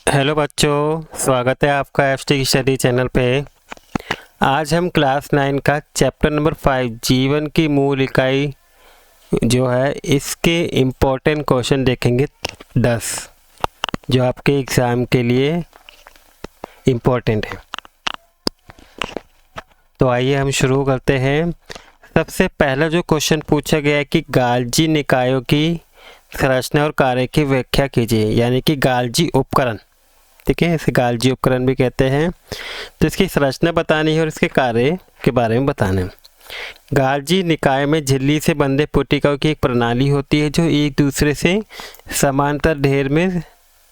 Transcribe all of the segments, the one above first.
Hello बच्चों, स्वागत है आपका एफटी स्टडी चैनल पे। आज हम क्लास 9 का चैप्टर नंबर 5 जीवन की मूल इकाई जो है इसके इम्पोर्टेंट क्वेश्चन देखेंगे 10 जो आपके एग्ज़ाम के लिए इम्पोर्टेंट है। तो आइए हम शुरू करते हैं। सबसे पहला जो क्वेश्चन पूछा गया है कि गाल्जी निकायों की संरचना और कार्य की व्याख्या कीजिए, यानी कि गाल्जी उपकरण। ठीक है, इसे गाल्जी उपकरण भी कहते हैं। तो इसकी संरचना बतानी है और इसके कार्य के बारे में बताना है। गाल्जी निकाय में झिल्ली से बंधे पुटिकाओं की एक प्रणाली होती है जो एक दूसरे से समांतर ढेर में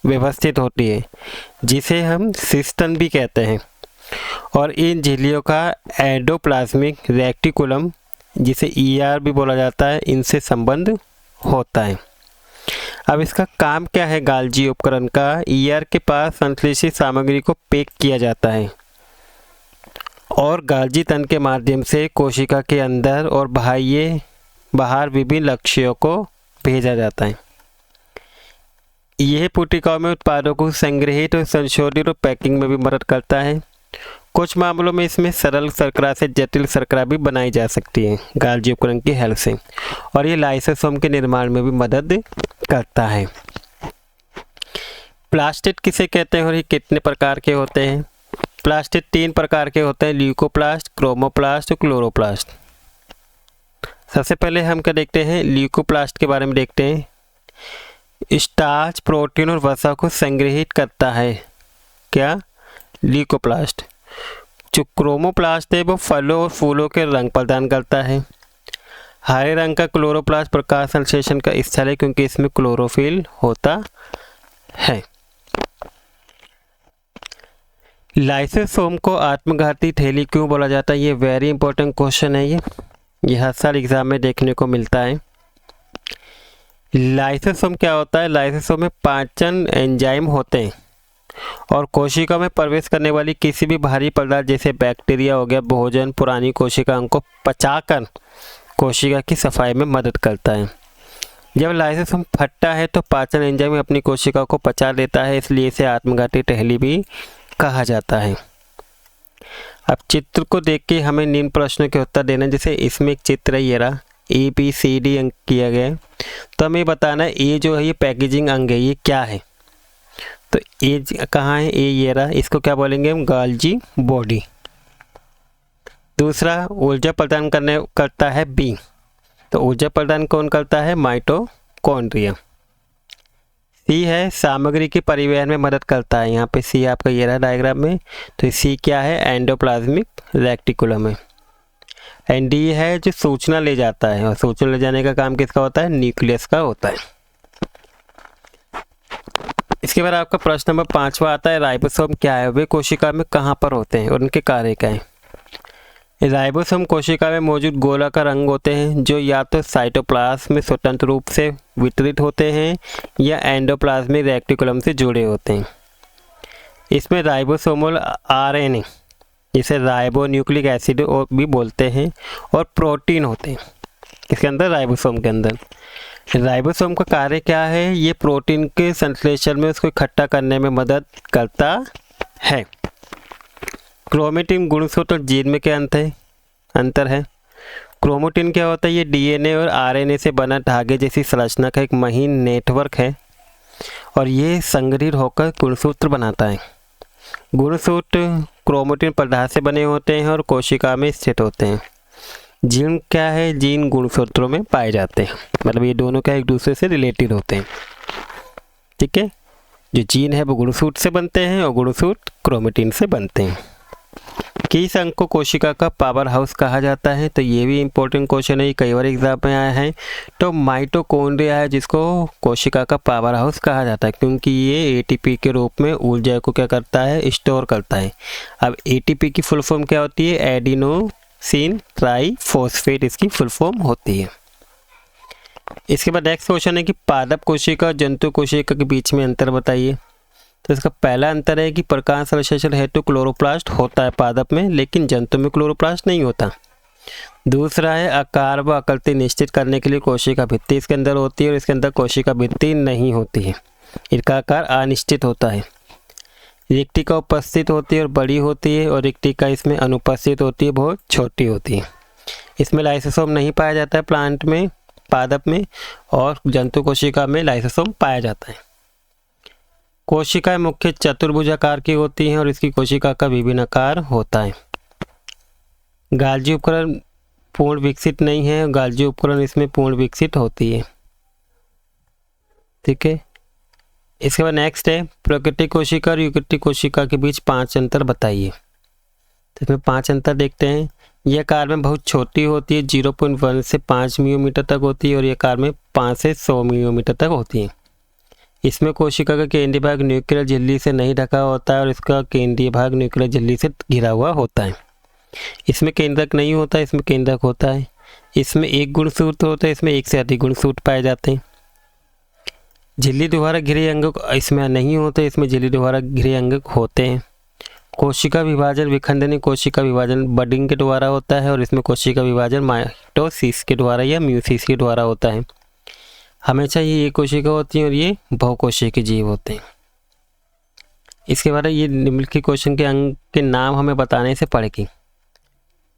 व्यवस्थित होती है, जिसे हम सिस्टम भी कहते हैं। और इन झिल्लियों का एंडोप्लाज्मिक रेटिकुलम, जिसे ईआर भी बोला जाता है, इनसे संबंध होता है। अब इसका काम क्या है गाल्जी उपकरण का? ईआर के पास संश्लेषित सामग्री को पैक किया जाता है और गाल्जी तंत्र के माध्यम से कोशिका के अंदर और बाहर विभिन्न लक्ष्यों को भेजा जाता है। यह पुटिकाओं में उत्पादों को संग्रहित और संशोधित और पैकिंग में भी मदद करता है। कुछ मामलों में इसमें सरल शर्करा से जटिल शर्करा भी बनाई जा सकती है गाल्जी उपकरण की हेल्प से, और ये लाइसोसोम के निर्माण में भी मदद करता है। प्लास्टिड किसे कहते हैं और ये कितने प्रकार के होते हैं? प्लास्टिड 3 प्रकार के होते हैं, ल्यूकोप्लास्ट, क्रोमोप्लास्ट और क्लोरोप्लास्ट। सबसे पहले हम क्या देखते हैं, ल्यूकोप्लास्ट के बारे में देखते हैं। स्टार्च, प्रोटीन और वसा को संग्रहित करता है क्या? ल्यूकोप्लास्ट। जो क्रोमोप्लास्ट है वो फलों और फूलों के रंग प्रदान करता है। हरे रंग का क्लोरोप्लास्ट प्रकाश संश्लेषण का स्थल है क्योंकि इसमें क्लोरोफिल होता है। लाइसोसोम को आत्मघाती थैली क्यों बोला जाता है? ये वेरी इंपॉर्टेंट क्वेश्चन है। ये हर साल एग्जाम में देखने को मिलता है। लाइसोसोम क्या होता है? लाइसोसोम में पाचन एंजाइम होते हैं और कोशिका में प्रवेश करने वाली किसी भी भारी पदार्थ जैसे बैक्टीरिया हो गया, भोजन, पुरानी कोशिकाओं को पचाकर कोशिका की सफाई में मदद करता है। जब लाइसोसोम फटता है तो पाचन एंजाइम अपनी कोशिका को पचा लेता है, इसलिए इसे आत्मघाती टहली भी कहा जाता है। अब चित्र को देख के हमें निम्न प्रश्नों के उत्तर देना। जैसे इसमें एक चित्र है, ये रहा, ABCD अंक किया गया है। तो हमें बताना है ए जो है ये पैकेजिंग अंग है, ये क्या है? तो ए कहाँ है? ए ये रहा, इसको क्या बोलेंगे हम? गाल्जी बॉडी। दूसरा, ऊर्जा प्रदान करता है बी। तो ऊर्जा प्रदान कौन करता है? माइटोकॉन्ड्रिया। सी है, सामग्री के परिवहन में मदद करता है। यहाँ पे सी आपका ये रहा डायग्राम में। तो सी क्या है? एंडोप्लाज्मिक रेटिकुलम है। एंड डी है जो सूचना ले जाता है, और सूचना ले जाने का काम किसका होता है? न्यूक्लियस का होता है। इसके बाद आपका प्रश्न नंबर 5वां आता है, राइबोसोम क्या है? वे कोशिका में कहाँ पर होते हैं और उनके कार्य क्या है? राइबोसोम कोशिका में मौजूद गोलाकार अंग होते हैं जो या तो साइटोप्लाज्म में स्वतंत्र रूप से वितरित होते हैं या एंडोप्लाज्मिक रेटिकुलम से जुड़े होते हैं। इसमें राइबोसोमल RNA, जिसे राइबो न्यूक्लिक एसिड और भी बोलते हैं, और प्रोटीन होते हैं इसके अंदर, राइबोसोम के अंदर। राइबोसोम का कार्य क्या है? ये प्रोटीन के संश्लेषण में उसको इकट्ठा करने में मदद करता है। क्रोमेटिन गुणसूत्र और जीन में क्या अंतर है? क्रोमेटिन क्या होता है? ये DNA और RNA से बना धागे जैसी संरचना का एक महीन नेटवर्क है और ये संग्रहित होकर गुणसूत्र बनाता है। गुणसूत्र क्रोमेटिन पदार्थ से बने होते हैं और कोशिका में स्थित होते हैं। जीन क्या है? जीन गुणसूत्रों में पाए जाते हैं, मतलब ये दोनों क्या एक दूसरे से रिलेटेड होते हैं। ठीक है, जो जीन है वो गुणसूत्र से बनते हैं और गुणसूत्र क्रोमेटिन से बनते हैं। किस अंग को कोशिका का पावर हाउस कहा जाता है? तो ये भी इंपॉर्टेंट क्वेश्चन है, कई बार एग्जाम में आया है। तो माइटोकॉन्ड्रिया है जिसको कोशिका का पावर हाउस कहा जाता है, क्योंकि ये ATP के रूप में ऊर्जा को क्या करता है? स्टोर करता है। अब ATP की फुल फॉर्म क्या होती है? एडिनोसिन ट्राइफॉस्फेट इसकी फुल फॉर्म होती है। इसके बाद नेक्स्ट क्वेश्चन है कि पादप कोशिका और जंतु कोशिका के बीच में अंतर बताइए। तो इसका पहला अंतर है कि प्रकाश संश्लेषण हेतु क्लोरोप्लास्ट होता है पादप में, लेकिन जंतु में क्लोरोप्लास्ट नहीं होता। दूसरा है आकार व आकृति निश्चित करने के लिए कोशिका भित्ति इसके अंदर होती है और इसके अंदर कोशिका भित्ति नहीं होती है। इसका आकार अनिश्चित होता है। रिक्तिका उपस्थित होती है और बड़ी होती है, और रिक्तिका इसमें अनुपस्थित होती है, बहुत छोटी होती है। इसमें लाइसोसोम नहीं पाया जाता है प्लांट में, पादप में, और जंतु कोशिका में लाइसोसोम पाया जाता है। कोशिकाएं मुख्य चतुर्भुजाकार की होती हैं और इसकी कोशिका का विभिन्न आकार होता है। गाल्जी उपकरण पूर्ण विकसित नहीं है, गाल्जी उपकरण इसमें पूर्ण विकसित होती है। ठीक है, इसके बाद नेक्स्ट है प्राकृतिक कोशिका और युक्तिक कोशिका के बीच 5 अंतर बताइए। तो इसमें 5 अंतर देखते हैं। यह आकार में बहुत छोटी होती है, 0.1 से 5 मिलीमीटर तक होती है, और यह आकार में 5 से 100 मिलीमीटर तक होती है। इसमें कोशिका का केंद्रीय भाग न्यूक्लियर झिल्ली से नहीं ढका होता है और इसका केंद्रीय भाग न्यूक्लियर झिल्ली से घिरा हुआ होता है। इसमें केंद्रक नहीं होता है, इसमें केंद्रक होता है। इसमें एक गुणसूत्र होता है, इसमें एक से अधिक गुणसूत्र पाए जाते हैं। झिल्ली द्वारा घिरे अंग इसमें नहीं होते, इसमें झिल्ली द्वारा घिरे अंग होते हैं। कोशिका विभाजन विखंडनी कोशिका विभाजन बडिंग के द्वारा होता है और इसमें कोशिका विभाजन माइटोसिस के द्वारा या म्यूसिस के द्वारा होता है। हमेशा ये कोशिका होती हैं और ये बहुकोशिकीय जीव होते हैं। इसके बाद ये निम्नलिखित क्वेश्चन के अंग के नाम हमें बताने से पड़ेगी।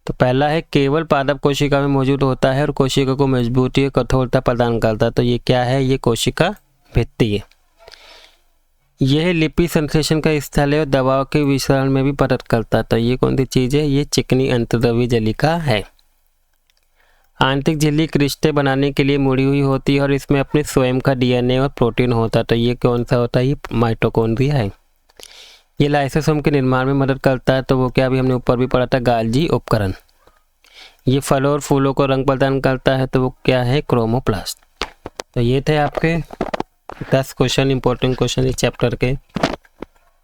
तो पहला है केवल पादप कोशिका में मौजूद होता है और कोशिका को मजबूती और कठोरता प्रदान करता है। तो ये क्या है? ये कोशिका भित्ति है। यह लिपिड संश्लेषण का स्थल है और दवाओं के विसरण में भी मदद करता है। तो ये कौन सी चीज़ है? ये चिकनी अंतर्द्रव्य जलिका है। आंतरिक झिल्ली क्रिस्टल बनाने के लिए मुड़ी हुई होती है और इसमें अपने स्वयं का डीएनए और प्रोटीन होता है। तो ये कौन सा होता है? ये माइटोकॉन्ड्रिया है। ये लाइसोसोम के निर्माण में मदद करता है। तो वो क्या, अभी हमने ऊपर भी पढ़ा था, गाल्जी उपकरण। ये फलों और फूलों को रंग प्रदान करता है। तो वो क्या है? क्रोमोप्लास्ट। तो ये थे आपके 10 क्वेश्चन, इंपॉर्टेंट क्वेश्चन इस चैप्टर के।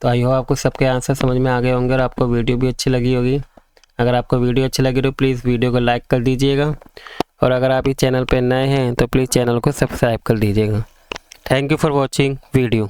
तो आई होप आपको सबके आंसर समझ में आ गए होंगे और आपको वीडियो भी अच्छी लगी होगी। अगर आपको वीडियो अच्छी लगी तो प्लीज़ वीडियो को लाइक कर दीजिएगा, और अगर आप इस चैनल पर नए हैं तो प्लीज़ चैनल को सब्सक्राइब कर दीजिएगा। Thank you for watching video.